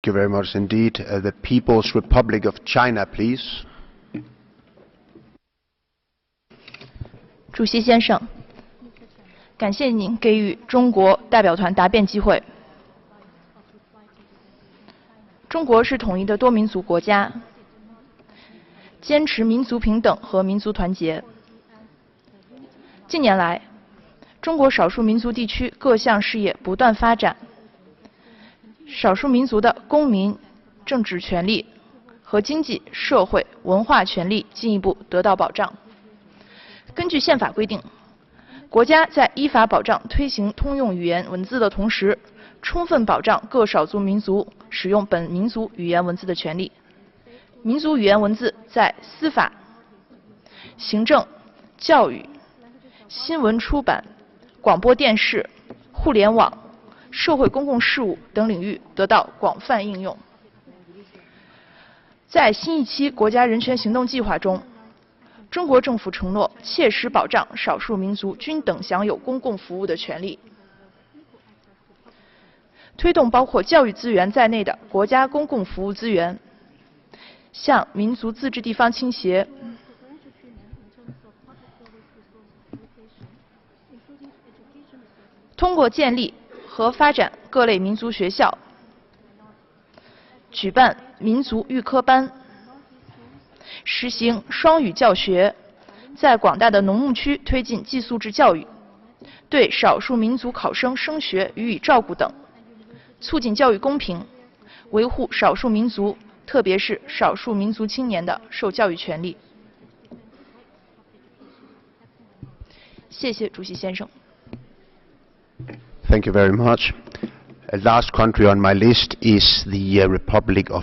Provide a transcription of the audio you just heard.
you very much indeed. The People's Republic of China, please. 主席先生，感谢您给予中国代表团答辩机会。中国是统一的多民族国家，坚持民族平等和民族团结。近年来，中国少数民族地区各项事业不断发展，少数民族的公民、政治权利和经济社会文化权利进一步得到保障。根据宪法规定，国家在依法保障推行通用语言文字的同时，充分保障各少数民族使用本民族语言文字的权利。民族语言文字在司法、行政、教育、新闻出版、广播电视、互联网、社会公共事务等领域得到广泛应用。在新一期国家人权行动计划中，中国政府承诺切实保障少数民族均等享有公共服务的权利，推动包括教育资源在内的国家公共服务资源向民族自治地方倾斜，通过建立和发展各类民族学校，举办民族预科班，实行双语教学，在广大的农牧区推进寄宿制教育，对少数民族考生升学予以照顾等，促进教育公平，维护少数民族，特别是少数民族青年的受教育权利。谢谢主席先生。Thank you very much. Last country on my list is the Republic of